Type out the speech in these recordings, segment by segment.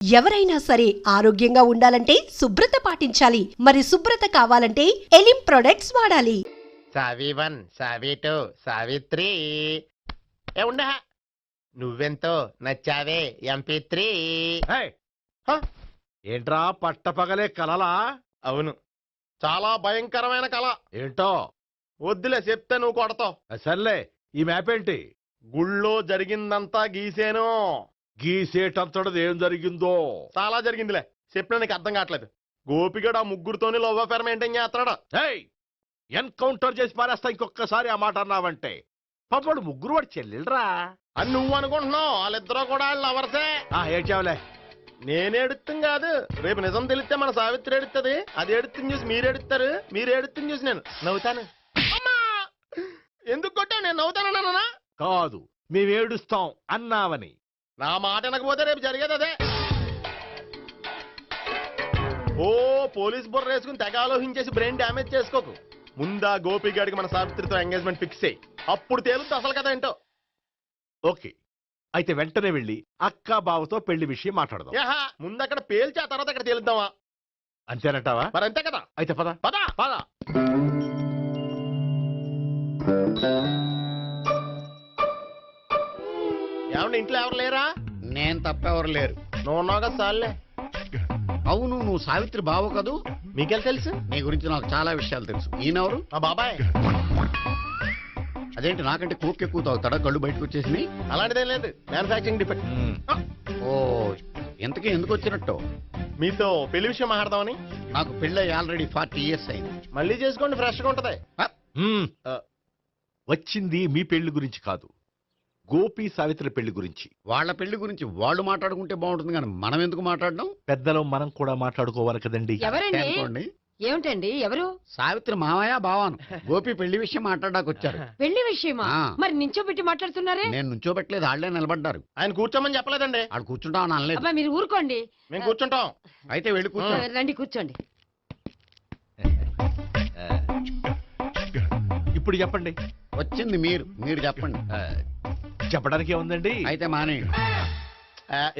ఎవరైనా సరే ఆరోగ్యంగా ఉండాలంటే శుభ్రత పాటించాలి. మరి శుభ్రత కావాలంటే ఎలిం ప్రొడక్ట్స్ వాడాలి. సావి1 సావి2 సావి3 ఏ ఉండ నువ్వెంతో నచ్చావే MP3. ఏంట్రా పట్టపగలే కలలా? అవును, చాలా భయంకరమైన కళ. ఏంటో వద్దులే, చెప్తే నువ్వు కొడతావు. సర్లే, ఈ మ్యాప్ ఏంటి? గుళ్ళో జరిగిందంతా గీసేను. గీసేటంతటది ఏం జరిగిందో? చాలా జరిగిందిలే, చెప్పినా నీకు అర్థం కావట్లేదు. గోపిగడు ఆ ముగ్గురుతోని లవ్ అఫేర్ మెయింటైన్ చేస్తాడా? ఎన్కౌంటర్ చేసి పారేస్తా ఇంకొకసారి ఆ మాట అన్నావంటే. పాపడు ముగ్గురు వాడు చెల్లెలరా అని నువ్వు అనుకుంటున్నావు, వాళ్ళిద్దరూ కూడా లవర్సే. ఏడ్చావులే. నేనేడుతుంది కాదు, రేపు నిజం తెలిస్తే మన సావిత్రి ఏడుస్తుంది. అది ఏడుతుంది చూసి మీరు ఏడుస్తారు, మీరు ఏడుతుంది చూసి నేను నవ్వుతాను. ఎందుకు కొట్టా? నేను నవ్వుతానన్నా కాదు, మేమేడుస్తాం అన్నావని. నా మాట వినకపోతే రేపు జరిగేది అదే. ఓ పోలీస్ బుర్ర వేసుకుని తెగ ఆలోచించేసి బ్రెయిన్ డ్యామేజ్ చేసుకోకు. ముందా గోపిగాడికి మన సావిత్రితో ఎంగేజ్మెంట్ ఫిక్స్ అయ్యి అప్పుడు తేలుద్దు అసలు కదా ఏంటో. ఓకే, అయితే వెంటనే వెళ్ళి అక్క బావతో పెళ్లి విషయం మాట్లాడదాం. ముందు అక్కడ పేల్చి ఆ తర్వాత అక్కడ తేలుద్దామా? అంతేనంటావా? మరి అంతే కదా. అయితే పద పద పద. ఏమండి, ఇంట్లో ఎవరు లేరా? నేను తప్పెవరు లేరు. నువ్వు ఉన్నావు కదా సార్లే. అవును, నువ్వు సావిత్రి బావ కదూ? మీకెళ్ళి తెలుసు? నీ గురించి నాకు చాలా విషయాలు తెలుసు. ఈయనెవరు? మా బాబాయ్. అదేంటి, నాకంటే కోక్ ఎక్కువ తాగుతాడా? కళ్ళు బయటకు వచ్చేసి. అలాంటిదేం లేదు, మ్యానుఫాక్చరింగ్ డిఫెక్ట్. ఓ, ఎంతకీ ఎందుకు వచ్చినట్టు? మీతో పెళ్లి విషయం మాట్లాడదామని. నాకు పెళ్ళి ఆల్రెడీ 40 years అయింది. మళ్ళీ చేసుకోండి, ఫ్రెష్ గా ఉంటది. వచ్చింది మీ పెళ్లి గురించి కాదు, గోపి సావిత్రి పెళ్లి గురించి. వాళ్ళ పెళ్లి గురించి వాళ్ళు మాట్లాడుకుంటే బాగుంటుంది, కానీ మనం ఎందుకు మాట్లాడడం? పెద్దలో మనం కూడా మాట్లాడుకోవాలి కదండి. ఎవరండి? అనుకోండి. ఏమిటండి? ఎవరు? సావిత్రి మామయ్య బావాను. గోపి పెళ్లి విషయం మాట్లాడడానికి వచ్చారు. పెళ్లి విషయమా? ఆ. మరి నించోబెట్టి మాట్లాడుతున్నారే? నేను నుంచోబెట్టలేదు, వాళ్ళే నిలబడ్డారు. ఆయన కూర్చోమని చెప్పలేదండి. వాళ్ళు కూర్చుంటామని అనలేదు. అబ్బా, మీరు ఊరుకోండి. మేము కూర్చుంటాం. అయితే వెళ్ళి కూర్చో. రండి, కూర్చోండి. ఇప్పుడు చెప్పండి. వచ్చింది మీరు చెప్పండి. చెప్పడానికి ఏముందండి? అయితే మానేయండి.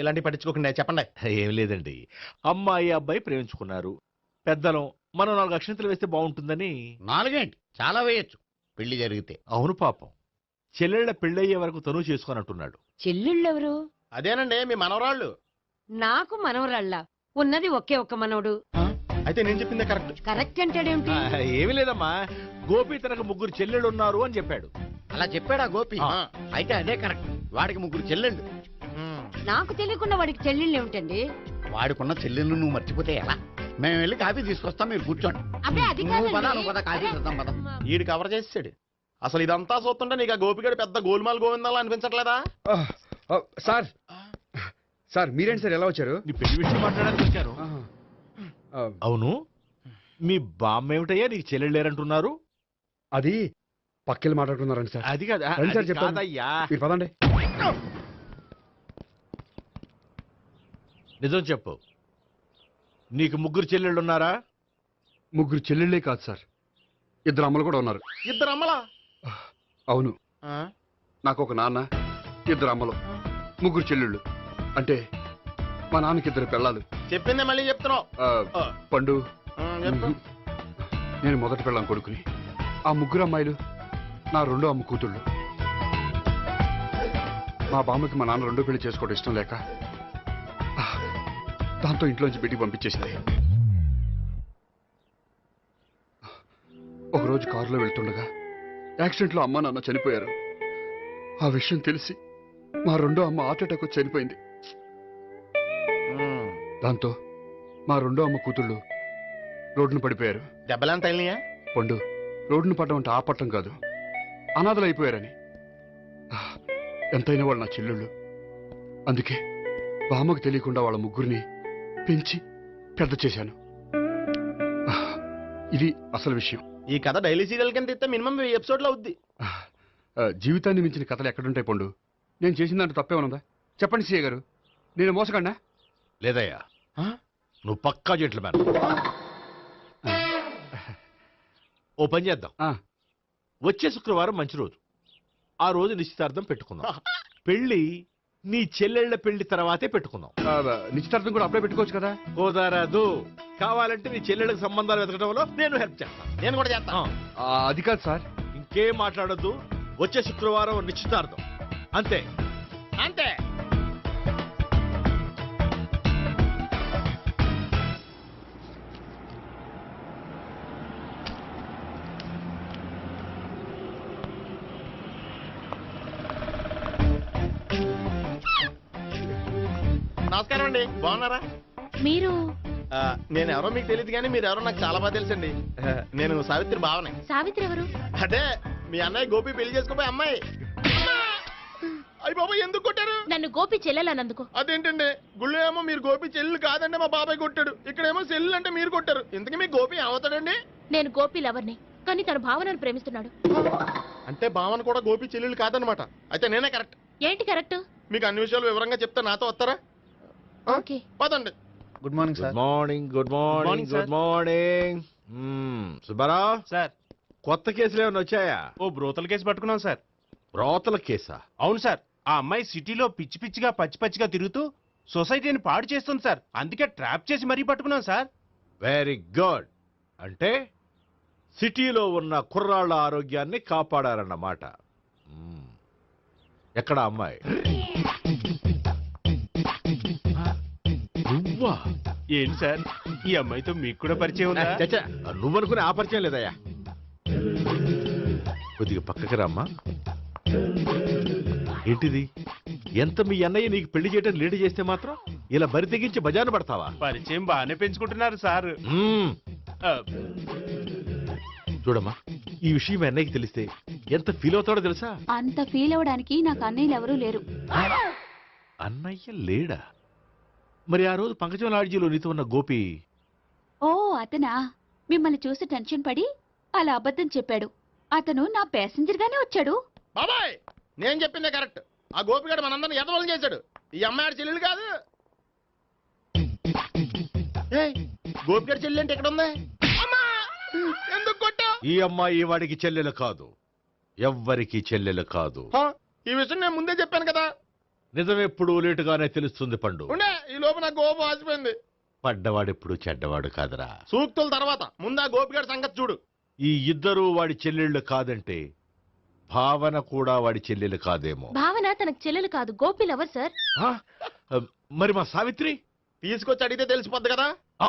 ఇలాంటి పట్టించుకోకుండా చెప్పండి. ఏం లేదండి, అమ్మాయి అబ్బాయి ప్రేమించుకున్నారు. పెద్దలం మనం 4 అక్షంతలు వేస్తే బాగుంటుందని. 4 ఏంటి, చాలా వేయచ్చు పెళ్లి జరిగితే. అవును, పాపం చెల్లెళ్ళ పెళ్ళయ్యే వరకు తను చేసుకోనంటున్నాడు. చెల్లెళ్ళెవరు? అదేనండి మీ మనవరాళ్ళు. నాకు మనవరాళ్ళ ఉన్నది ఒకే ఒక్క మనవడు. అయితే నేను చెప్పిందే కరెక్ట్. కరెక్ట్ అంటాడేమిటి? ఏమీ లేదమ్మా, గోపి తనకు 3 చెల్లెళ్ళు ఉన్నారు అని చెప్పాడు. అలా చెప్పాడా గోపి? అయితే అదే కరెక్ట్. వాడికి 3 చెల్లెళ్ళు. నాకు తెలియకుండా వాడికి చెల్లెళ్ళు ఏమిటండి? వాడికున్న చెల్లెళ్ళు నువ్వు మర్చిపోతే ఎలా? మేము వెళ్ళి కాఫీ తీసుకొస్తాం, మీరు కూర్చోండి. అబ్బే, అది నువ్వు పద, కాదండి. నువ్వు పద, కాఫీ చేద్దాం పద. ఈడు కవర్ చేసాడు. అసలు ఇదంతా చూస్తుంటే నీకు ఆ గోపిగడు పెద్ద గోల్మాల్ గోవిందాలు అనిపించట్లేదా? సార్ సార్ మీరేంటి సార్ ఎలా వచ్చారు? నీ పెళ్లి విషయం మాట్లాడడానికి వచ్చారు. అవును, మీ బామ్మ ఏమిటయ్యా నీకు చెల్లెళ్ళు లేరంటున్నారు? అది పక్కెళ్ళి మాట్లాడుకున్నారండి సార్. అది కాదు, రండి సార్, అది చెప్తాను. కాదయ్యా. మీరు పదండి. నిజం చెప్పు, నీకు 3 చెల్లెళ్ళు ఉన్నారా? 3 చెల్లెళ్ళే కాదు సార్, 2 అమ్మలు కూడా ఉన్నారు. 2 అమ్మలా? అవును, నాకు ఒక నాన్న, 2 అమ్మలు, 3 చెల్లెళ్ళు. అంటే మా నాన్నకి 2 పిల్లలు. చెప్పిందే మళ్ళీ చెప్తున్నావు. పండు, చెప్పు. నేను మొదటి పిల్లం కొడుకుని. ఆ 3 అమ్మాయిలు నా 2వ అమ్మ కూతుళ్ళు. మా బామ్మకి మా నాన్న 2వ పెళ్లి చేసుకోవడం ఇష్టం లేక దాంతో ఇంట్లోంచి బిడ్డికి పంపించేసింది. ఒకరోజు కారులో వెళ్తుండగా యాక్సిడెంట్లో అమ్మ నాన్న చనిపోయారు. ఆ విషయం తెలిసి మా 2వ అమ్మ హార్ట్ అటాక్ వచ్చి చనిపోయింది. దాంతో మా 2వ అమ్మ కూతుళ్ళు రోడ్డును పడిపోయారు. దెబ్బలంత తగిలినాయా? పండు, రోడ్డును పడ్డం అంటే ఆపట్టం కాదు, అనాథలు అయిపోయారని. ఎంతైనా వాళ్ళు నా చెల్లెళ్ళు. అందుకే బామ్మకు తెలియకుండా వాళ్ళ 3 పెంచి పెద్ద చేశాను. ఇది అసలు విషయం. ఈ కథ డైలీ సీరియల్ కింద ఇస్తే మినిమం 10 ఎపిసోడ్లు అవుద్ది. జీవితాన్ని మించిన కథలు ఎక్కడుంటాయి పండు? నేను చేసిన దాంట్లో తప్పేమనుందా? చెప్పండి సీఏ గారు, నేను మోసగండా? లేదయ్యా, నువ్వు పక్కా జెంట్లమ్యాన్. ఓ పని చేద్దాం, వచ్చే శుక్రవారం మంచి రోజు. ఆ రోజు నిశ్చితార్థం పెట్టుకుందాం. పెళ్లి నీ చెల్లెళ్ళ పెళ్లి తర్వాతే పెట్టుకుందాం. నిశ్చితార్థం కూడా అప్పుడే పెట్టుకోవచ్చు కదా. కుదరదు. కావాలంటే నీ చెల్లెళ్ళకి సంబంధాలు వెతకడంలో నేను హెల్ప్ చేస్తాను. నేను కూడా చేస్తాను. అది కాదు సార్. ఇంకేం మాట్లాడొద్దు. వచ్చే శుక్రవారం నిశ్చితార్థం. అంతే. అంతే. నమస్కారం అండి, బాగున్నారా? మీరు నేను ఎవరో మీకు తెలియదు కానీ మీరు ఎవరో నాకు చాలా బాగా తెలుసండి. నేను సావిత్రి బావనే. సావిత్రి ఎవరు? అదే మీ అన్నయ్య గోపి పెళ్లి చేసుకోపోయి అమ్మాయి. అయ్యి బాబాయ్ ఎందుకు కొట్టారు? నన్ను గోపి చెల్లెలన్నందుకు. అదేంటండి, గుళ్ళు ఏమో మీరు గోపి చెల్లు కాదంటే మా బాబాయ్ కొట్టాడు, ఇక్కడేమో చెల్లు అంటే మీరు కొట్టారు. ఇంతకీ మీ గోపి ఏమవుతాడండి? నేను గోపి లవర్ని, కానీ తన భావనను ప్రేమిస్తున్నాడు. అంటే భావన కూడా గోపి చెల్లెలు కాదనమాట. అయితే నేనే కరెక్ట్. ఏంటి కరెక్ట్? మీకు అన్ని విషయాలు వివరంగా చెప్తే నాతో వస్తారా? ఓకే. పదండి. Good morning good sir. Morning. Good morning. Morning, sir. Good morning. Subbarao, sir, కొత్త కేసులు ఏమైనా వచ్చాయా? ఓ బ్రోతల కేసు పట్టుకున్నాం సార్. రోతల కేసా? అవును సార్, ఆ అమ్మాయి సిటీలో పిచ్చి పిచ్చిగా పచ్చి పచ్చిగా తిరుగుతూ సొసైటీని పాడు చేస్తుంది సార్. అందుకే ట్రాప్ చేసి మరీ పట్టుకున్నాం సార్. Very good. అంటే సిటీలో ఉన్న కుర్రాళ్ళ ఆరోగ్యాన్ని కాపాడారన్నమాట. ఎక్కడ అమ్మాయి? నువ్వా? ఏంటి సార్, ఈ అమ్మాయితో మీకు కూడా పరిచయం ఉందా? చచ్చా, నువ్వనుకునే ఆ పరిచయం లేదయ్యా. కొద్దిగా పక్కకి రామ్మా. ఏంటిది? ఎంత మీ అన్నయ్య నీకు పెళ్లి చేయడం లేట్ చేస్తే మాత్రం ఇలా బరి తెగించి బజారు పడతావా? పరిచయం బాగానే పెంచుకుంటున్నారు సార్. చూడమ్మా, ఈ విషయం మీ అన్నయ్యకి తెలిస్తే ఎంత ఫీల్ అవుతాడో తెలుసా? అంత ఫీల్ అవడానికి నాకు అన్నయ్యలు ఎవరూ లేరు. అన్నయ్య లేడా? మరి ఆ రోజు పంకజం లాడ్జీలో నీతో ఉన్న గోపి? ఓ అతనా? మిమ్మల్ని చూసి టెన్షన్ పడి అలా అబద్ధం చెప్పాడు. అతను నా ప్యాసింజర్ గానే వచ్చాడు. బాబాయ్ నేను చెప్పిందే కరెక్ట్. ఆ గోపిగాడు మనందరిని ఎదవలం చేశాడు. ఈ అమ్మాయి చెల్లెలు కాదు. గోపిగాడి చెల్లి అంటే ఇక్కడ ఉంది. అమ్మా! ఎందుకు కొట్టావ్? ఈ అమ్మాయి వాడికి చెల్లెలు కాదు, ఎవ్వరికి చెల్లెలు కాదు. ఈ విషయం నేను ముందే చెప్పాను కదా. నిజమెప్పుడు లేటుగానే తెలుస్తుంది పండు. ఉండే ఈ లోపు నాకు గోపు ఆసిపోయింది. పడ్డవాడెప్పుడు చెడ్డవాడు కాదురా. సూక్తుల తర్వాత ముందు ఆ గోపిగాడి సంగతి చూడు. ఈ ఇద్దరూ వాడి చెల్లెళ్ళు కాదంటే భావన కూడా వాడి చెల్లెలు కాదేమో. భావన తనకు చెల్లెలు కాదు, గోపి లవర్ సార్. ఆ? మరి మా సావిత్రి? తీసుకొచ్చి అడిగితే తెలిసిపోద్ది కదా. ఆ.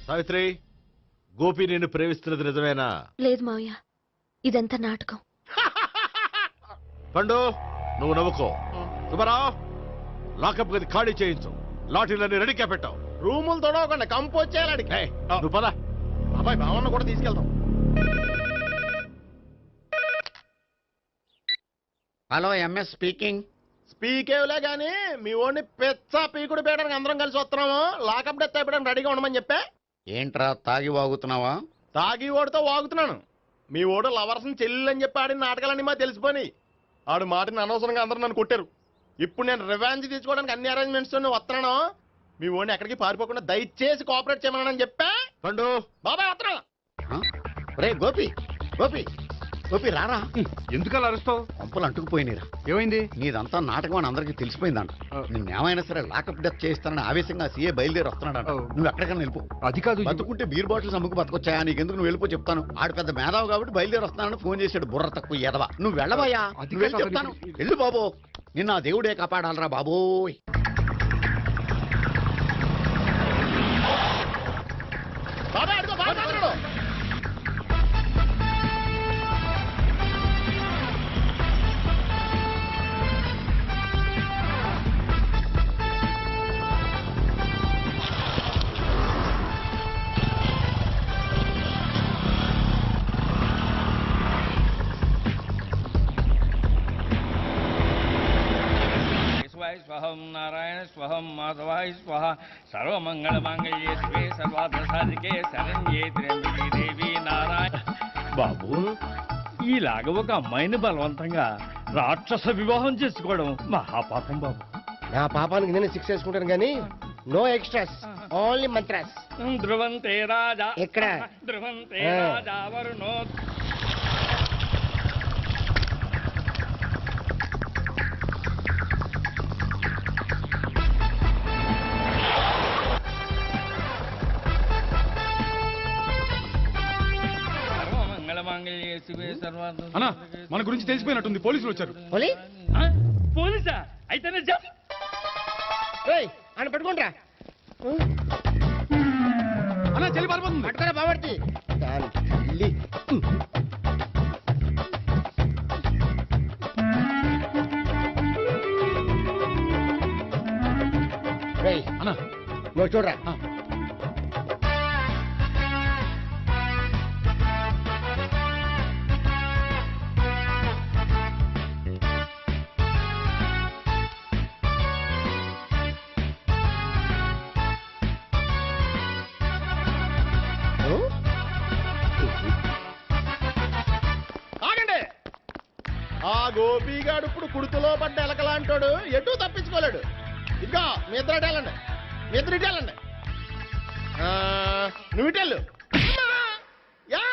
సావిత్రి, గోపి నిన్ను ప్రేమిస్తున్నది నిజమేనా? లేదు మావయ్య, ఇదంతా నాటకం. పండు, నువ్వు నవ్వుకో. సుబ్బారావు, లాకప్ గది ఖాళీ చేయించు. లాఠీలన్నీ రెడీగా పెట్టావు. రూములు తొడవకుండా కంపోజ్ చేయాలి అడిగి. నువ్వు పద. అబ్బాయి భావన కూడా తీసుకెళ్తాం. Hello, MS speaking. స్పీకేవ్లే గానీ మీ ఓడిని పెచ్చ పీకుడు పేయడానికి అందరం కలిసి వస్తున్నాము. లాకప్ డెత్ అయిపోయడానికి రెడీగా ఉండమని చెప్పే. ఏంట్రా తాగి వాగుతున్నావా? తాగి ఓడితో వాగుతున్నాను. మీ ఓడు లవర్స్ని చెల్లెని చెప్పి ఆడిన నాటకాలన్నీ మా తెలిసిపోయి ఆడు మాటని అనవసరంగా అందరూ నన్ను కొట్టారు. ఇప్పుడు నేను రివెంజ్ తీసుకోవడానికి అన్ని అరేంజ్మెంట్స్ వస్తున్నాను. మీ ఓడిని ఎక్కడికి పారిపోకుండా దయచేసి కోఆపరేట్ చేయమని చెప్పా. పండు, బాబాయ్ వస్తున్నా. రే గోపి, గోపి, గోపి రారా. ఎందుకు అలా అరుస్తావు? పంపులు అంటుకుపోయినరా. ఏమైంది? నీదంతా నాటకం అని అందరికీ తెలిసిపోయిందంట. నిన్నేమైనా సరే లాకప్ డెత్ చేయిస్తానని ఆవేశంగా సీఏ బయలుదేరి వస్తున్నాడంట. నువ్వు ఎక్కడికైనా వెళ్ళిపో. అది కాదు. బతుకుంటే బీర్ బాటిల్స్ అమ్ముకు బతకొచ్చాయా? నీకెందుకు? నువ్వు వెళ్ళిపో చెప్తాను. ఆడు పెద్ద మేధావు కాబట్టి బయలుదేరి వస్తున్నానని ఫోన్ చేశాడు. బుర్ర తక్కువ ఎదవా. నువ్వు వెళ్ళవయ్యా. నువ్వు వెళ్ళి చెప్తాను. వెళ్ళు బాబో. నిన్న ఆ దేవుడే కాపాడాలరా బాబోయ్. బాబాయ్ అడుగు, బాబాయ్ అడుగు. స్వహం నారాయణ స్వహం మాధవాయ స్వహ సర్వమంగళమాంగళ్యే శివే సర్వార్థ సాధికే శరణ్యే త్ర్యంబకే దేవి నారాయణ. బాబు, ఈలాగ ఒక అమ్మాయిని బలవంతంగా రాక్షస వివాహం చేసుకోవడం మహాపాపం బాబు. నా పాపానికి నేను శిక్ష వేసుకుంటాను కానీ నో ఎక్స్ట్రాస్, ఓన్లీ మంత్రాస్. ధ్రువంతే రాజా ఎక్కడ? ధ్రువంతే రాజా వరుణో. అన్నా మన గురించి తెలిసిపోయినట్టుంది, పోలీసులు వచ్చారు. ఆ? పోలీసా? అయితేనే జప్. అని పెట్టుకుంటా అన్నా చెల్లి పారిపోతుంది. పట్టుకురా బాబర్తి అన్నా నువ్వు చూడరా. ఆగండి. ఆ గోపిగాడు ఇప్పుడు కుడుతులో పడ్డ ఎలకలాంటాడు, ఎటు తప్పించుకోలేడు. ఇదిగో మీ ఇద్దరు ఇటెళ్ళండి, మీ ఇద్దరు ఇటెళ్ళండి. నువ్వు ఇటెళ్ళు. యా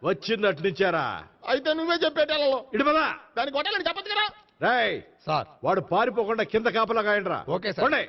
వచ్చిందటు నుంచారా? అయితే నువ్వే చెప్పేటెళ్ళలో ఇటు పదా. దానికి కొట్టాలని చెప్పచ్చు కదా. రేయ్ సార్ వాడు పారిపోకుండా కింద కాపలా కాయండిరా. Okay sir. పోండి.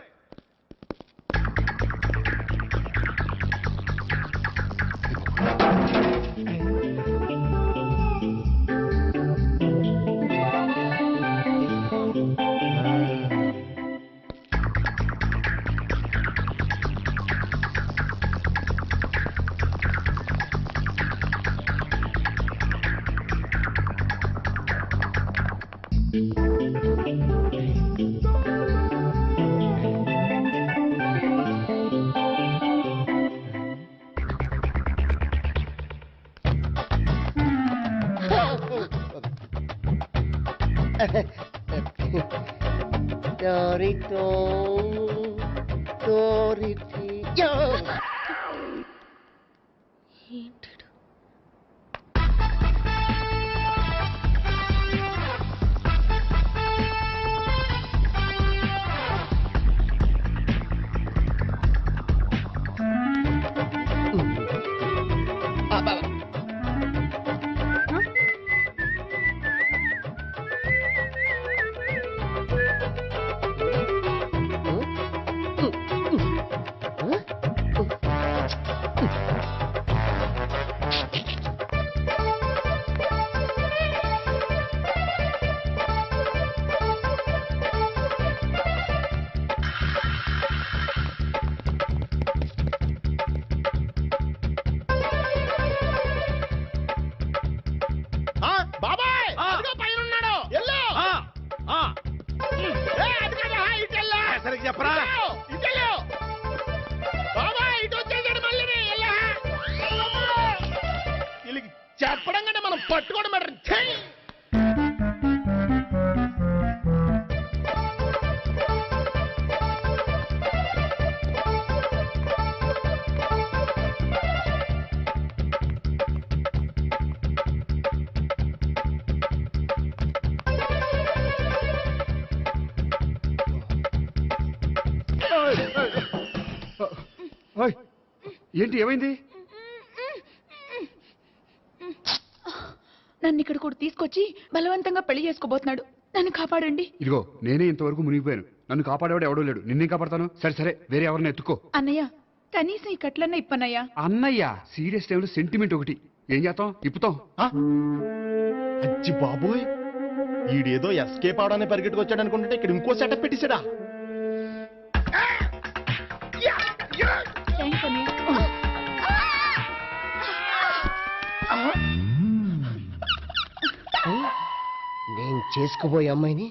బాబాయ్ పైన ఉన్నాడు. ఎల్లు. సరిగ్గా చెప్పరా? ఇటెళ్ళు బాబాయ్, ఇటు వచ్చేసాడు మళ్ళీ. వీళ్ళకి చెప్పడం కంటే మనం పట్టుకోవడం బెటర్. ఓయ్, ఏంటి ఏమైంది? నన్ను ఇక్కడ కూడా తీసుకొచ్చి బలవంతంగా పెళ్లి చేసుకోబోతున్నాడు. నన్ను కాపాడండి. ఇదిగో నేనే ఇంతవరకు మునిగిపోయాను, నన్ను కాపాడేవాడు ఎవడో లేడు, నిన్నే కాపాడతాను. సరే సరే వేరే ఎవరిని ఎత్తుకో. అన్నయ్య కనీసం ఈ కట్లన్నా ఇప్పనయ్యా. అన్నయ్య సీరియస్ టైంలో సెంటిమెంట్ ఒకటి, ఏం చేస్తాం, ఇప్పుతాం. అచ్చి బాబోయ్, ఈడేదో ఎస్కేప్ అవడానికి పరిగెట్టుకొచ్చాడు అనుకుంటే ఇక్కడ ఇంకో సెటప్ పెట్టేశాడా. థ్యాంక్స్ అన్నయ్య. నేను చేసుకుపోయే అమ్మాయిని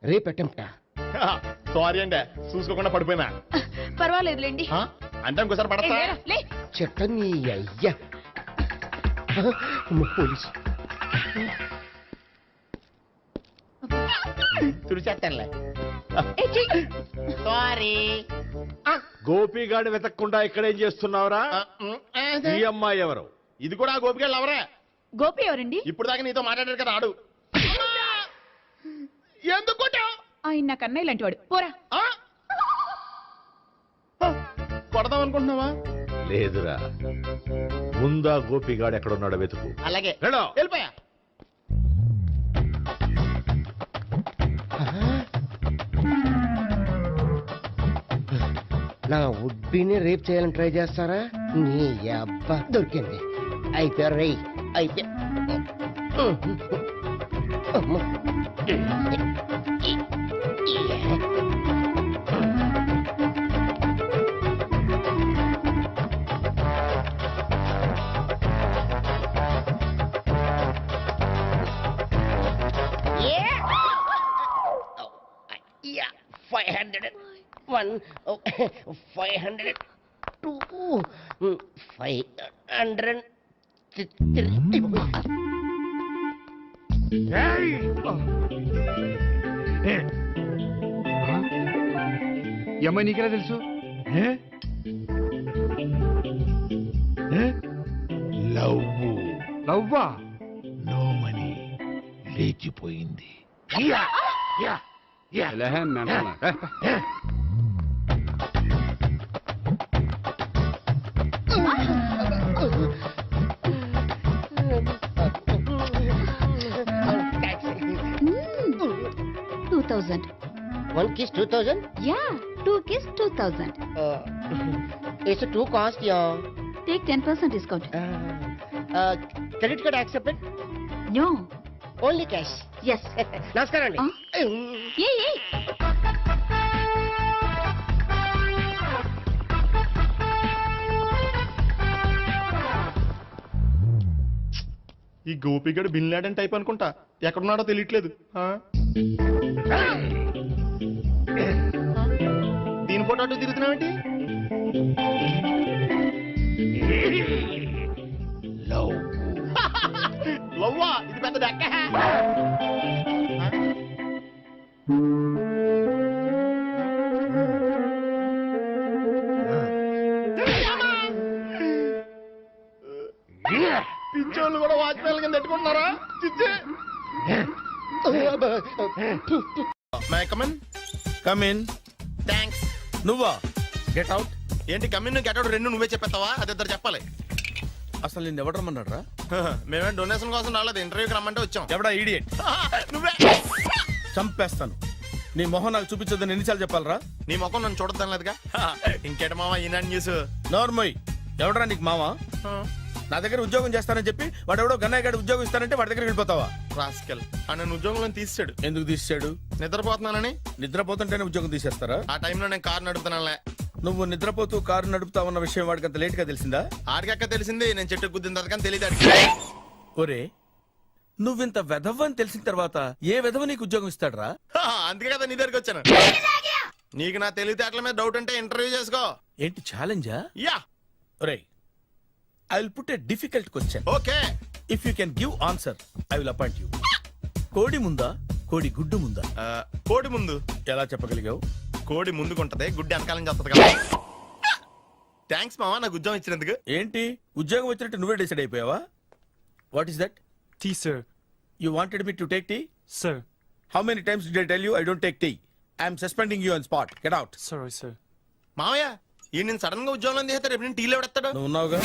రేపెట్టంటా. సారీ అండి, చూసుకోకుండా పడిపోయినా. పర్వాలేదులేండి. అంటే ఇంకోసారి పడతా. చెత్త నీ అయ్యా. పోలీసు తుడిచేస్తానులే. సారీ. గోపిగాడిని వెతకకుండా ఇక్కడేం చేస్తున్నావురా? ఈ అమ్మాయి ఎవరు? ఇది కూడా గోపిగాళ్ళు ఎవరే? గోపి ఎవరండి? ఇప్పుడు దాకా నీతో మాట్లాడారు కదా ఆడు. ఎందుకు ఆయన నాకు అన్నయ్య లాంటి వాడు. పోరా. కొడదాం అనుకుంటున్నావా? లేదురా, ముందా గోపిగాడు ఎక్కడున్నాడో వెతుకు. అలాగే వెళ్ళో. వెళ్ళిపోయా. నా ఉడ్బీని రేప్ చేయాలని ట్రై చేస్తారా? నీ అబ్బా దొరికింది. అయిపోయారు రై అయిపోయా. అమ్మ. Yeah, 500. 1, 500. 2, 500. 3. ఈ అమ్మాయి నీకెలా తెలుసు? లవ్వు లవ్వా? నో మనీ లేచిపోయింది. ఎలాహే మేనమామ. Taxi. 2000. 1 kiss 2000? Yeah 2 kiss 2000. It's a 2 cost, yeah. Take 10% discount. Credit card accepted? No. Only cash. Yes. నమస్కారం అండి. ఏ ఈ గోపిగడు బిన్ లాడెన్ టైప్ అనుకుంటా, ఎక్కడున్నాడో తెలియట్లేదు. ఆ? దీని ఫోటో అటు తిరుగుతున్నావేంటి? లవ్వా? ఇది పెద్ద డెక్క. పిచ్చోళ్ళు కూడా వాచ్మెన్ కింద పెట్టుకుంటున్నారా? చిచ్చే. May I come in? కమిన్. థ్యాంక్స్. నువ్వా? Get out. ఏంటి కమిన్ గెట్ అవుట్ రెండు నువ్వే చెప్పేస్తావా? అది ఇద్దరు చెప్పాలి. అసలు నిన్ను ఎవడు రమ్మన్నాడ్రా? మేమే డొనేషన్ కోసం రాలేదు, ఇంటర్వ్యూకి రమ్మంటే వచ్చాం. ఎవడా ఈడియట్? నువ్వే. చంపేస్తాను. నీ మొహం నాకు చూపించొద్దని ఎన్నిసార్లు చెప్పాలరా? నీ ముఖం నన్ను చూడద్దాం లేదుగా. ఇంకేట మావా ఈనాడు న్యూస్. నోర్మోయ్. ఎవడరా నీకు మావా? నా దగ్గర ఉద్యోగం చేస్తానని చెప్పి వాడు ఎవడో గన్నయ్య గారి ఉద్యోగం ఇస్తానంటే వాడి దగ్గర వెళ్ళిపోతావా? రాస్కెల్. ఆ నన్ను ఉద్యోగంలో తీసాడు. ఎందుకు తీసాడు? నిద్రపోతున్నానని. నిద్రపోతుంటేనే ఉద్యోగం తీసేస్తారా? ఆ టైంలో నేను కారు నడుపుతున్నానులే. నువ్వు నిద్రపోతూ కారు నడుపుతా ఉన్న విషయం వాడికి అంత లేట్ గా తెలిసిందా? ఆడికక్క తెలిసింది, నేను చెట్టు గుద్దిన తర్వాత కానీ తెలియదు. ఒరే, నువ్వింత వెధవ్ అని తెలిసిన తర్వాత ఏ వెధవ నీకు ఉద్యోగం ఇస్తాడరా? అందుకే కదా నీ దగ్గరికి వచ్చాను. నీకు నా తెలివితేటల మీద డౌట్ అంటే ఇంటర్వ్యూ చేసుకో. ఏంటి ఛాలెంజా? యా. ఒరే, I will put a difficult question. Okay. If you can give answer I will appoint you. కోడి ముందా, కోడి గుడ్డు ముందా? కోడి ముందు. ఎలా చెప్పగలిగావు? కోడి ముందుకుంటది, గుడ్డి వెనకాలని చేస్తుంది కదా. థ్యాంక్స్ మావా నాకు ఉద్యోగం ఇచ్చినందుకు. ఏంటి ఉద్యోగం వచ్చినట్టు నువ్వే డిసైడ్ అయిపోయావా? What is that? Tea sir. You wanted me to take tea? Sir. How many times did I tell you I don't take tea? I'm suspending you on spot. Get out. Sorry sir. మావయ్య ఈ నేను sudden గా ఉద్యోగంలో తీస్తాడు, రేపు నేను టీలో ఎవడెత్తాడు? నువ్వు ఉన్నావుగా.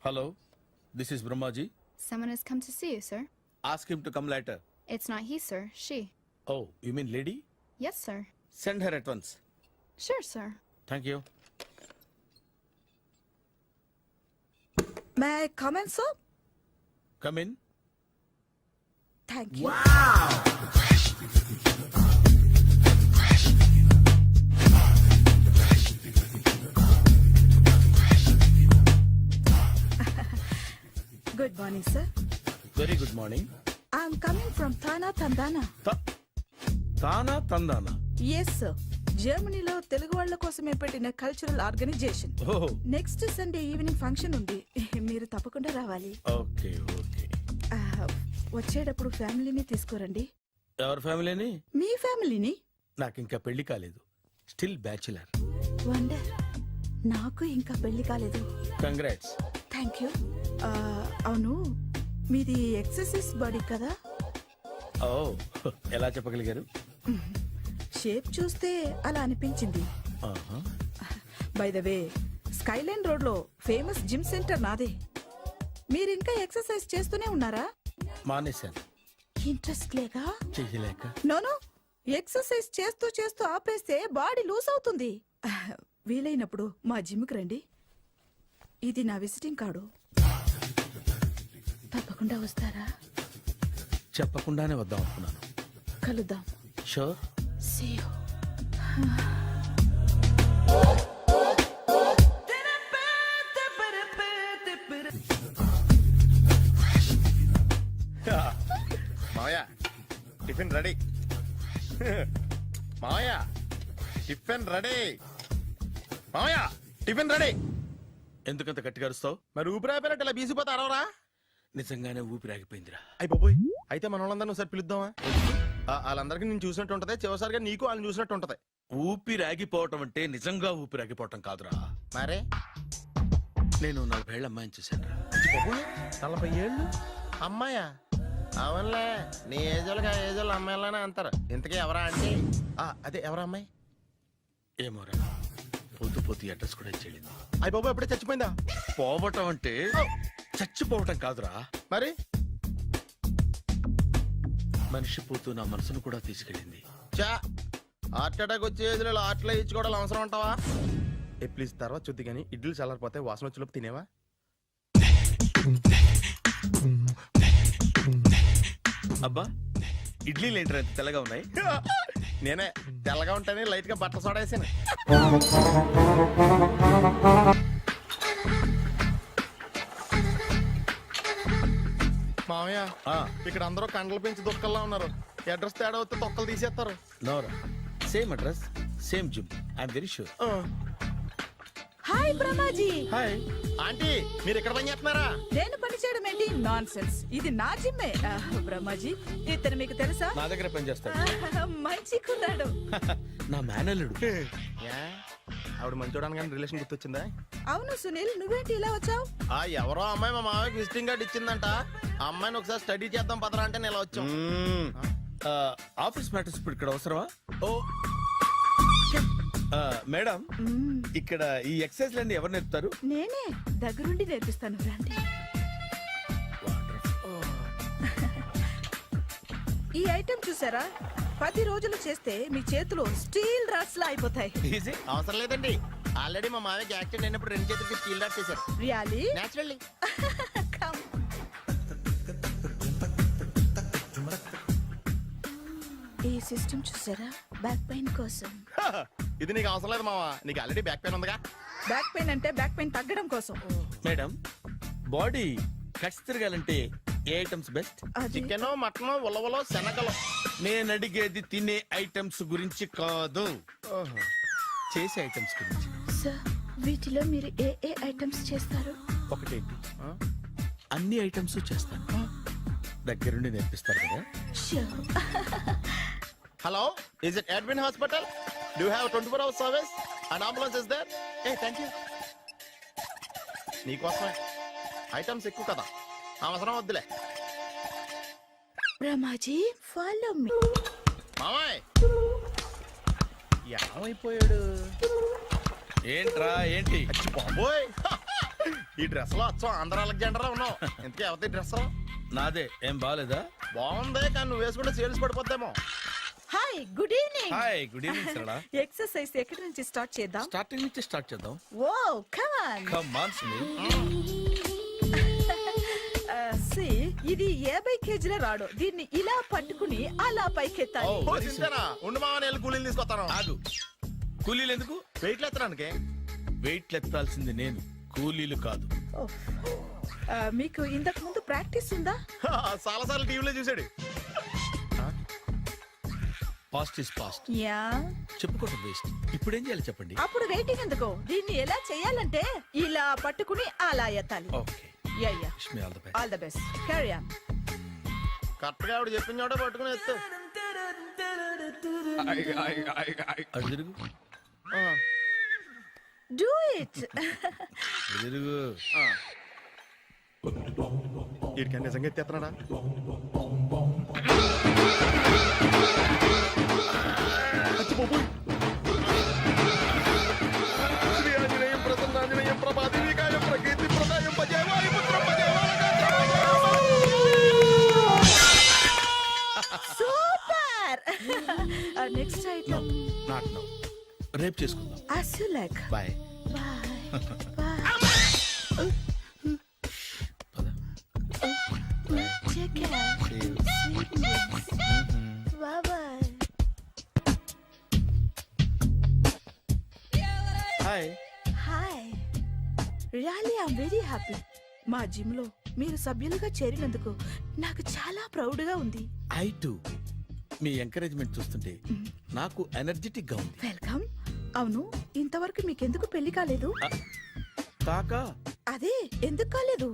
Hello, this is Brahmaji. Someone has come to see you, sir. Ask him to come later. It's not he, sir. She. Oh, you mean lady? Yes, sir. Send her at once. Sure, sir. Thank you. May I come in, sir? Come in. Thank you. Good morning, sir. Very good morning. I'm coming from Thana Tandana. Thana Tandana. Yes, sir. జర్మనీలో తెలుగు వాళ్ళ కోసమే పెట్టిన cultural organisation. Oh. Next Sunday evening function ఉంది, మీరు తప్పకుండా రావాలి. Okay, okay. వచ్చేటప్పుడు ఫ్యామిలీని తీసుకురండి. ఎవరి ఫ్యామిలీని? మీ ఫ్యామిలీని. నాకు ఇంకా పెళ్లి కాలేదు. Still bachelor. వండర్. నాకు ఇంకా పెళ్లి కాలేదు. కంగ్రాట్స్. Thank you. అవును, మీది ఎక్సర్సైజ్ బాడీ కదా? ఓ, ఎలా చెప్పగలిగారు? షేప్ చూస్తే అలా అనిపించింది. By the way, Skyline road లో ఫేమస్ జిమ్ సెంటర్ నాదే. మీరు ఇంకా ఎక్సర్సైజ్ చేస్తూనే ఉన్నారా? మానేశాను, ఇంట్రెస్ట్ లేక? చెయ్యలేక. నోను, ఎక్సర్సైజ్ చేస్తూ చేస్తూ ఆపేస్తే బాడీ లూజ్ అవుతుంది. వీలైనప్పుడు మా జిమ్కి రండి. ఇది నా విజిటింగ్ కార్డు. తప్పకుండా వస్తారా? చెప్పకుండానే వద్దాం అనుకున్నాను. కలుద్దాం. షూర్. See you. మావయ్య టిఫిన్ రెడీ. మావయ్య టిఫిన్ రెడీ. మావయ్య టిఫిన్ రెడీ. ఎందుకంత గట్టిగా అరుస్తావు? మరి ఊపిరి అయిపోయినట్టు ఇలా బీసిపోతే అరవరా? నిజంగానే ఊపిరాగిపోయిందిరా. అయిపోయి అయితే మన వాళ్ళందరినీ ఒకసారి పిలుద్దామా? వాళ్ళందరికీ నేను చూసినట్టు ఉంటది, చివరిసారిగా నీకు వాళ్ళని చూసినట్టు ఉంటది. ఊపిరాగిపోవటం అంటే నిజంగా ఊపిరాగిపోవటం కాదురా. మరే నేను 40 ఏళ్ల అమ్మాయిని చూశాను. 40 ఏళ్ళు అమ్మాయా? అవునులే, నీ ఏజోళ్ళకి ఆ ఏజోళ్ళు అమ్మాయిలానే అంటారు. ఇంతకీ ఎవరా అంటే? అదే ఎవరా అమ్మాయి? ఏమోరా, పొద్దు పొద్దు అడ్రస్ కూడా చెల్లింది. అయ్యి బాబు ఎప్పుడే చచ్చిపోయిందా? పోవటం అంటే చచ్చిపోవటం కాదురా, మరి మనిషి పోతూ నా మనసును కూడా తీసుకెళ్ళింది. చా హార్ట్ అటాక్ వచ్చే ఏజ్లో హార్ట్లో ఇచ్చుకోవడం అవసరం అంటావా? ప్లీజ్ తర్వాత చూద్ది కానీ ఇడ్లీ చల్లారిపోతే వాసన వచ్చేలోపు తినేవా? అబ్బా, ఇడ్లీలు ఏంట్రా ఇంత తెల్లగా ఉన్నాయి? నేనే తెల్లగా ఉంటానే లైట్ గా బట్టలు సోడేసాను. మామయ్య ఇక్కడ అందరూ కండలు పెంచి దుక్కల్లా ఉన్నారు. అడ్రస్ తేడా వస్తే తొక్కలు తీసేస్తారు. నోరా, same address, same gym. I'm very sure. Hi Brahmaji. Hi aunty, మీరు ఇక్కడ పని చేస్తున్నారా? నేను పని చేయడం ఏంటి? Nonsense. ఇది నా జిమ్మే. బ్రహ్మాజీ, ఇతను మీకు తెలుసా? నా దగ్గర పని చేస్తాడు. మంచి కుర్రాడు. నా మేనల్లుడు. ఆవిడ మంచోడానికి కానీ రిలేషన్ గుర్తొచ్చిందా? అవును సునీల్, నువ్వేంటి ఇలా వచ్చావు? ఎవరో అమ్మాయి మా మామయ్యకి విజిటింగ్ కార్డ్ ఇచ్చిందంట. ఆ అమ్మాయిని ఒకసారి స్టడీ చేద్దాం పదరా అంటే నేను ఇలా వచ్చాం. ఆఫీస్ మ్యాటర్స్ ఇప్పుడు ఇక్కడ అవసరమా? ఓ మేడం, ఇక్కడ ఈ ఎక్సర్సైజ్ లన్నీ ఎవరు నేర్పుతారు? నేనే దగ్గరుండి నేర్పిస్తాను, రండి. ఈ ఐటెం చూసారా? 10 రోజులు చేస్తే మీ చేతులు స్టీల్ రాట్స్ లా అయిపోతాయి. అవసరం లేదండి, ఆల్రెడీ మా మామయ్యకి యాక్సిడెంట్ అయినప్పుడు 2 చేతులకి స్టీల్ డాట్ చేశారు. రియల్లీ? నేచురల్లీ. ఈ సిస్టమ్ చూసారా? బ్యాక్ పెయిన్ కోసం. ఇది నీకు అవసరం లేదు మావా, నీకు ఆల్రెడీ బ్యాక్ పెయిన్ ఉందిగా. బ్యాక్ పెయిన్ అంటే బ్యాక్ పెయిన్ తగ్గడం కోసం. మేడం, బాడీ కట్స్ తిరగాలంటే ఏ ఐటమ్స్ బెస్ట్? చికెన్, మటన్, ఉలవలో, శనగలు. నేను అడిగేది తినే ఐటమ్స్ గురించి కాదు, చేసే ఐటమ్స్ గురించి. సార్, వీటిలో మీరు ఏ ఏ ఐటమ్స్ చేస్తారు? ఒకటేంటి, అన్ని ఐటమ్స్ చేస్తాను. దగ్గరుండి నేర్పిస్తారు కదా? Hello, is it admin hospital? Do you have 24 hours service and ambulance is there? Thank you. నీకోసమే. ఐటమ్స్ ఎక్కువ కదా, అవసరం వద్దులే. Brahmaji, follow me. మామయ్య ఏమైపోయాడు? ఏంట్రా ఏంటి? బాబోయ్, ఈ డ్రెస్ లో వచ్చాం ఆంధ్ర అలెగ్జాండర్ ఉన్నావు. ఇంతకీ ఎవరి డ్రెస్? నాదే. ఏం బాగాలేదా? బాగుంది, కానీ నువ్వు వేసుకుంటే సేల్స్ పడిపోద్దేమో. Hi, good evening. Hi, good evening Sarala. Exercise ఎక్కడి నుంచి స్టార్ట్ చేద్దాం? స్టార్టింగ్ నుంచి స్టార్ట్ చేద్దాం. Oh come on. Come on Sunil. ఇది 50 కేజీల రాడు. దీన్ని ఇలా పట్టుకుని అలా పైకెత్తాలి. ఉండు మామ, నేను కూలీలు తీసుకొస్తాను. ఆగు, కూలీలు ఎందుకు? వెయిట్లు ఎత్తడానికి. వెయిట్లు ఎత్తాల్సింది నేను, కూలీలు కాదు. మీకు ఇంతకు ముందు ప్రాక్టీస్ ఉందా? చాలాసార్లు టీవీలో చూసాడు. Past is past. యా, చెప్పుకోవడం వేస్ట్. ఇప్పుడు ఏం చేయాలి చెప్పండి? అప్పుడు వెయిటింగ్ ఎందుకు? దీన్ని ఎలా చేయాలంటే ఇలా పట్టుకుని అలా ఎత్తాలి. Okay, yeah yeah. Wish me all the best. All the best. Carry on. Correct గా ఆవిడ చెప్పిన చోట పట్టుకుని ఎత్తు. అటు తిరుగు. Do it. తిరుగు. వీడికి నిజంగా ఎత్తేస్తున్నాడా? శ్రీ ఆంజనేయం ప్రసన్నాంజనేయం రేపు చేసుకుందాం. As you like. Bye. Bye. Bye. Take care. Sweet dreams. Bye bye. Hi. Hi. Really, I'm very happy. మా జిమ్ లో మీరు సభ్యులుగా చేరినందుకు నాకు చాలా ప్రౌడ్ గా ఉంది. I to. మీ ఎంకరేజ్మెంట్ చూస్తుంటే నాకు ఎనర్జెటిక్ గా ఉంది. వెల్కమ్. అవును, ఇంతవరకు మీకెందుకు పెళ్లి కాలేదు? కాకా అదే ఎందుకు కాలేదు?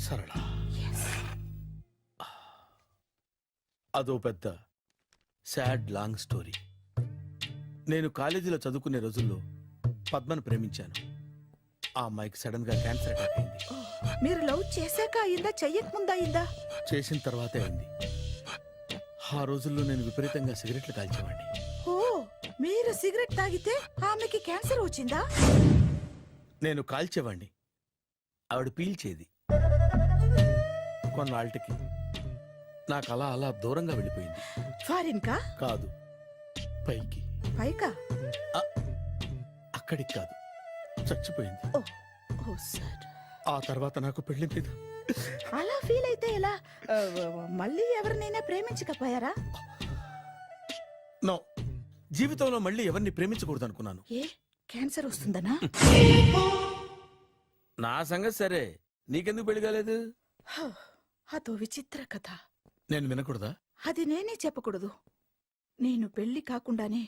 సరళ, అదో పెద్ద సాడ్ లాంగ్ స్టోరీ. నేను కాలేజీలో చదువుకునే రోజుల్లో పద్మను ప్రేమించాను. ఆ అమ్మాయికి సడన్ గా క్యాన్సర్ అటాక్ అయింది. మీరు లవ్ చేశాక అయిందా, చెయ్యక ముందా అయిందా? చేసిన తర్వాతే అయింది. ఆ రోజుల్లో నేను విపరీతంగా సిగరెట్లు కాల్చేవాడిని. ఓ, మీరు సిగరెట్ తాగితే ఆమెకి క్యాన్సర్ వచ్చిందా? నేను కాల్చేవాడిని, ఆవిడ పీల్చేది. కొన్నాళ్ళకి నాకు అలా అలా దూరంగా వెళ్ళిపోయింది. ఫారిన్ కా? కాదు, పైకి. పైకా? అక్కడికి కాదు, చచ్చిపోయింది. ఓ సార్. ఆ తర్వాత నాకు పెళ్లి మీద అలా ఫీల్ అయితే ఎలా? మళ్ళీ ఎవరినైనా ప్రేమించకపోయారా? నో, జీవితంలో మళ్ళీ ఎవరిని ప్రేమించకూడదు అనుకున్నాను. ఏ, క్యాన్సర్ వస్తుందనా? నా సంగతి సరే, నీకెందుకు పెళ్లి కాలేదు? అదో విచిత్ర కథ. నేను వినకూడదా? అది నేనే చెప్పకూడదు. నేను పెళ్లి కాకుండానే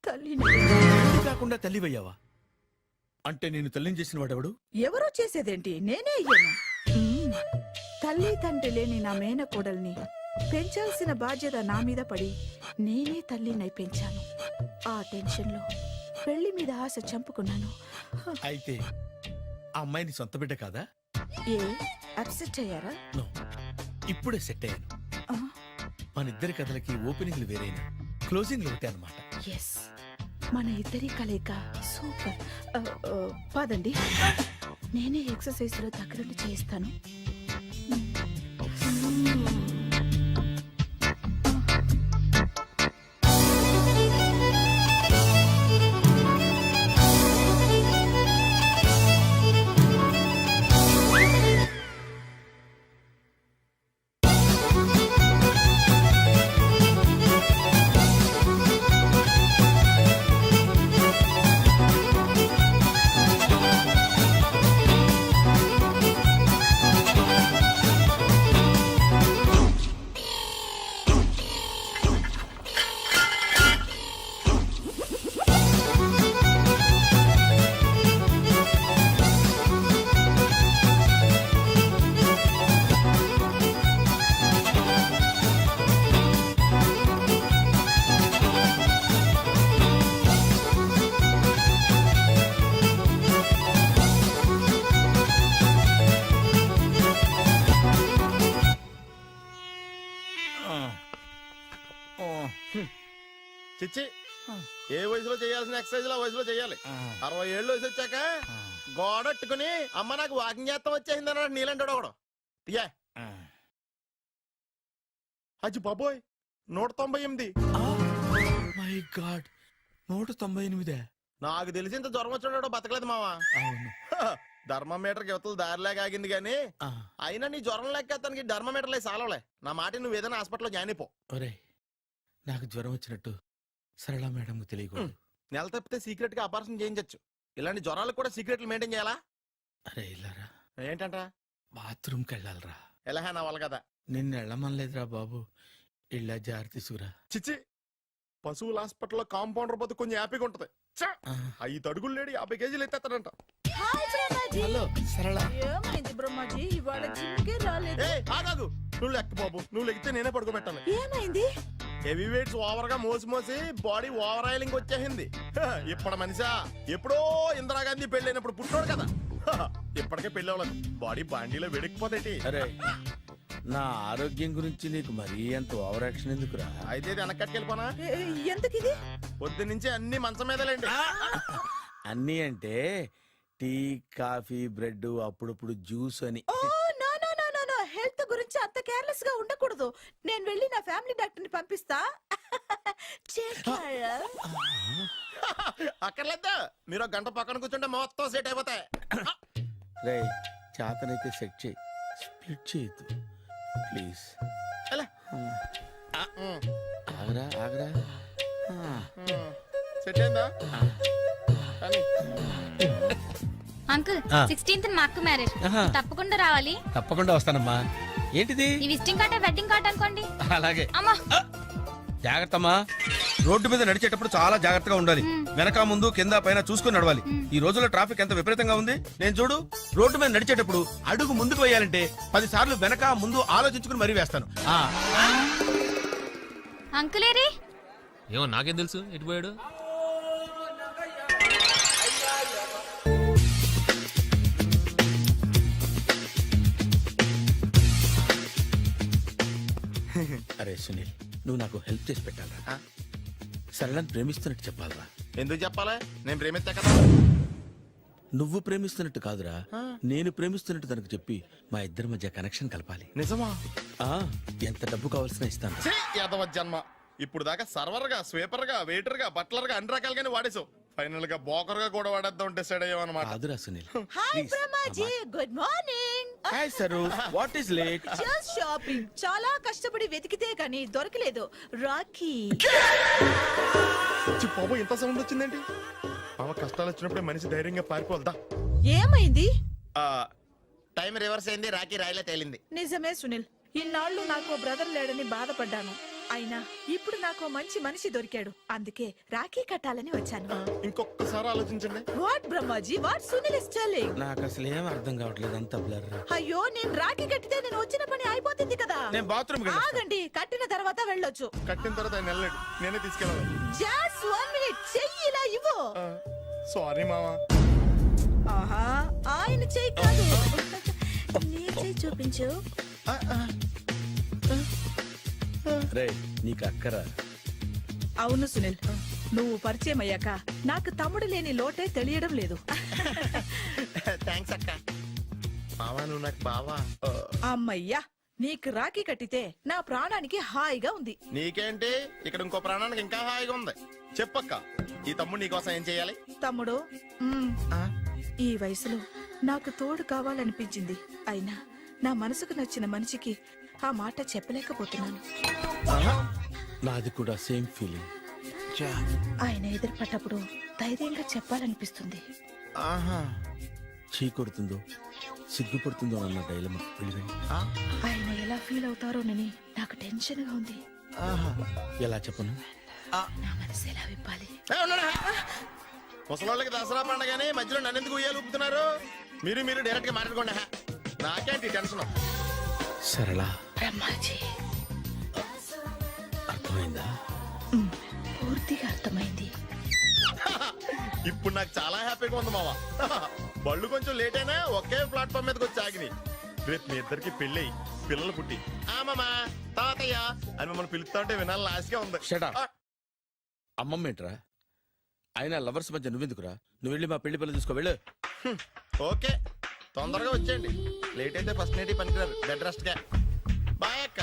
తల్లిని. పెళ్లి కాకుండా తల్లివయ్యావా? అంటే నేను తల్లిని చేసిన వాడెవడు? ఎవరో చేసేదేంటి, నేనే అయ్యాను. తల్లి తండ్రి లేని నా మేనకోడల్ని పెంచాల్సిన బాధ్యత నా మీద పడి నేనే తల్లినై పెంచాను. ఆ టెన్షన్లో పెళ్లి మీద ఆశ చంపుకున్నాను. అయితే ఆ అమ్మాయిని సొంత బిడ్డ కాదా? ఏ, అప్సెట్ అయ్యారా? నో, ఇప్పుడే సెట్ అయ్యాను. మన ఇద్దరి కథలకి ఓపెనింగ్లు వేరైనా క్లోజింగ్లు ఒకటే అన్నమాట. ఎస్, మన ఇద్దరి కలయిక సూపర్. పదండి, నేనే ఎక్సర్సైజ్ లో దగ్గరుండి చేస్తాను. చిచ్చి, ఏ వయసులో చేయాల్సిన ఎక్సర్సైజ్ ఆ వయసులో చేయాలి. 60 ఏళ్ళు వయసు వచ్చాక గోడట్టుకుని అమ్మ నాకు వాకింగ్ చేస్తాం వచ్చేసింది అన్నాడు నీలంటాడు ఒకడు. తీయా అజ్జి బాబోయ్, 198. My God, 198. నాకు తెలిసి ఇంత జ్వరం వచ్చాడో బతకలేదు మావా. అవును. ధర్మమీటర్ యువతలు దారిలాగా ఆగింది గానీ అయినా నీ జ్వరం లెక్క అతనికి ధర్మమీటర్లే సాలవలే. నా మాట నువ్వు ఏదైనా హాస్పిటల్లో జాయిన్ అయిపో. ఒరే, నాకు జ్వరం వచ్చినట్టు సరళ మేడం తెలియకూడదు. నెల తప్పితే సీక్రెట్ గా ఆపరేషన్ చేయించచ్చు. ఇలాంటి జ్వరాలకు కూడా సీక్రెట్లు మెయింటైన్ చేయాలా? అరే ఇల్లారా, ఏంటంట? బాత్రూమ్కి వెళ్ళాలరా. ఎలా నా వాళ్ళ కదా. నిన్ను వెళ్ళమనలేదురా బాబు, ఇళ్ళ జారి తీసుకురా. చిచ్చి, పశువుల హాస్పిటల్లో కాంపౌండర్ పోతే కొంచెం హ్యాపీగా ఉంటది. 5 అడుగులు లేడి 50 కేజీలు ఎత్తేస్తాడంట. హలో సరళ. ఏమైంది బ్రహ్మాజీ, ఇవాళ జిమ్కే రాలేదు? ఆగాగు, నువ్వు లెక్క బాబు. నువ్వు లెక్కితే నేనే పడుకోబెట్టాను. ఏమైంది? హెవీ వెయిట్స్ ఓవర్ గా మోసి మోసి బాడీ ఓవర్ ఆయిలింగ్ వచ్చేసింది. ఇప్పుడు మనిషా ఎప్పుడో ఇందిరాగాంధీ పెళ్ళైనప్పుడు పుట్టినోడు కదా. ఇప్పటికే పెళ్ళి అవ్వలేదు, బాడీ బాండీలో వెడికిపోతేటి. అరే, నా ఆరోగ్యం గురించి నీకు మరీ అంత ఓవర్ యాక్షన్ ఎందుకురా? అయితే వెనక్కట్టుకెళ్ళిపోనా? ఎందుకు ఇది? పొద్దు నుంచి అన్ని మంచం మీదలేండి. అన్నీ అంటే టీ, కాఫీ, బ్రెడ్, అప్పుడప్పుడు జ్యూస్ అని. హెల్త్ గురించి అంత కేర్లెస్ సీరియస్ గా ఉండకూడదు. నేను వెళ్ళి నా ఫ్యామిలీ డాక్టర్ ని పంపిస్తా. అక్కర్లేదు, మీరు ఒక గంట పక్కన కూర్చుంటే మొత్తం సెట్ అయిపోతాయి. రే చేతనైతే సెట్ చేయి, స్ప్లిట్ చేయొద్దు ప్లీజ్. ఆగరా ఆగరా. సెట్ అయిందా? అంకుల్ 16th మా అక్క మ్యారేజ్, తప్పకుండా రావాలి. తప్పకుండా వస్తానమ్మా. ఏంటిది? ఈ విజిటింగ్ కార్డ్ వెడ్డింగ్ కార్డ్ అనుకోండి. అలాగే. అమ్మా జాగ్రత్త అమ్మా. రోడ్డు మీద నడిచేటప్పుడు చాలా జాగ్రత్తగా ఉండాలి. వెనక ముందు కింద పైన చూసుకుని నడవాలి. ఈ రోజుల్లో ట్రాఫిక్ ఎంత విపరీతంగా ఉంది. నేను చూడు, రోడ్డు మీద నడిచేటప్పుడు అడుగు ముందుకు వేయాలంటే 10 సార్లు వెనక ముందు ఆలోచించుకుని మరీ వేస్తాను. అంకుల్ ఏరి? ఏమో నాకేం తెలుసు ఎటు పోయాడు. అరే సునీల్, నువ్వు నాకు హెల్ప్ చేసి పెట్టాలరా. సరళని ప్రేమిస్తున్నట్టు చెప్పాలరా. ఎందుకు చెప్పాలి? నేను ప్రేమిస్తా కదా. నువ్వు ప్రేమిస్తున్నట్టు కాదురా, నేను ప్రేమిస్తున్నట్టు తనకు చెప్పి మా ఇద్దరి మధ్య కనెక్షన్ కలపాలి. నిజమా? ఎంత డబ్బు కావాల్సిన ఇస్తాను. యాదవ జన్మ. ఇప్పుడు దాకా సర్వర్ గా, స్వీపర్ గా, వెయిటర్ గా, బట్లర్ గా అన్ని రకాలుగానే వాడేసావు. ఫైనల్ గా బోకర్ గా కూడా వాడేద్దాం డిసైడ్ అయ్యావు అన్నమాట. కాదురా Sunil. Hi Brahmaji, good morning. Hi sir, what is late? Just shopping. చాలా కష్టపడి వెతికితే కానీ దొరకలేదు. రాఖీ. బాబు ఇంత సౌండ్ వచ్చిందేంటి? మామ కష్టాలు వచ్చినప్పుడే మనిషి ధైర్యంగా పారిపోద్దా. ఏమైంది? టైం రివర్స్ అయింది, రాఖీ రాయిలా తేలింది. నిజమే సునీల్, ఇన్నాళ్ళు నాకు బ్రదర్ లేడని బాధపడ్డాను. అయినా ఇప్పుడు నాకు మంచి మనిషి దొరికాడు. అందుకే రాఖీ కట్టాలని వచ్చాను. ఇంకొకసారి ఆలోచించండి. What Brahmaji, what Sunil is telling? నాకు అసలు ఏం అర్థం కావట్లేదు, అంత బ్లర్. అయ్యో, నేను రాఖీ కట్టితే నేను వచ్చిన పని అయిపోతుంది కదా. నేను బాత్రూమ్ ఆగండి, కట్టిన తర్వాత వెళ్ళొచ్చు. కట్టిన తర్వాత ఆయన వెళ్ళాడు, నేనే తీసుకెళ్ళాలి. జస్ట్ 1 మినిట్, చెయ్యి ఇలా ఇవ్వు. సారీ మామా. ఆహా, ఆయన చెయ్యి కాదు, నీ చెయ్యి చూపించు. రే నీకు అక్కరా? అవును సునీల్, నువ్వు పరిచయం అయ్యాక నాకు తమ్ముడు లేని లోటే తెలియడం లేదు. థ్యాంక్స్ అక్క. మామా నువ్వు నాకు బావా. అమ్మయ్యా, నీకు రాఖీ కట్టితే నా ప్రాణానికి హాయిగా ఉంది. నీకేంటి, ఇక్కడ ఇంకో ప్రాణానికి ఇంకా హాయిగా ఉంది. చెప్పక్క, ఈ తమ్ముడు నీకోసం ఏం చేయాలి? తమ్ముడు, ఈ వయసులో నాకు తోడు కావాలనిపించింది. అయినా నా మనసుకు నచ్చిన మనిషికి ఆ మాట చెప్పలేకపోతున్నాను. నాది కూడా సేమ్ ఫీలింగ్. ఆయన ఎదురుపడ్డప్పుడు ధైర్యంగా చెప్పాలనిపిస్తుంది. చీ కొడుతుందో సిగ్గుపడుతుందో అన్న డైలమా. ఆయన ఎలా ఫీల్ అవుతారోనని నాకు టెన్షన్ గా ఉంది. ఎలా చెప్పను? నా మనసు ఎలా విప్పాలి? ముసలోళ్ళకి దసరా పండగని మధ్యలో నన్ను ఎందుకు ఉయ్యాలు ఊపుతున్నారు? మీరు డైరెక్ట్ గా మాట్లాడుకోండి. నాకేంటి టెన్షన్? సరళ, బ్రహ్మాజీ, అర్థమైందా? పూర్తిగా అర్థమైంది. ఇప్పుడు నాకు చాలా హ్యాపీగా ఉంది మావా. బళ్ళు కొంచెం లేట్ అయినా ఒకే ప్లాట్ఫామ్ మీదకి వచ్చి ఆగినాయి. రేపు మీ ఇద్దరికి పెళ్ళి పిల్లలు పుట్టి మామా తాతయ్య అని మమ్మల్ని పిలుస్తా ఉంటే వినాలని ఆశగా ఉంది. అమ్మమ్మ ఏంట్రా? అయినా లవర్స్ మధ్య నువ్వెందుకురా? నువ్వు వెళ్ళి మా పెళ్లి పిల్లలు చూసుకో వెళ్ళు. ఓకే, తొందరగా వచ్చేయండి. లేట్ అయితే ఫస్ట్ నైట్ పనికిరారు. బెడ్ రెస్ట్ గా. బాయ్ అక్క.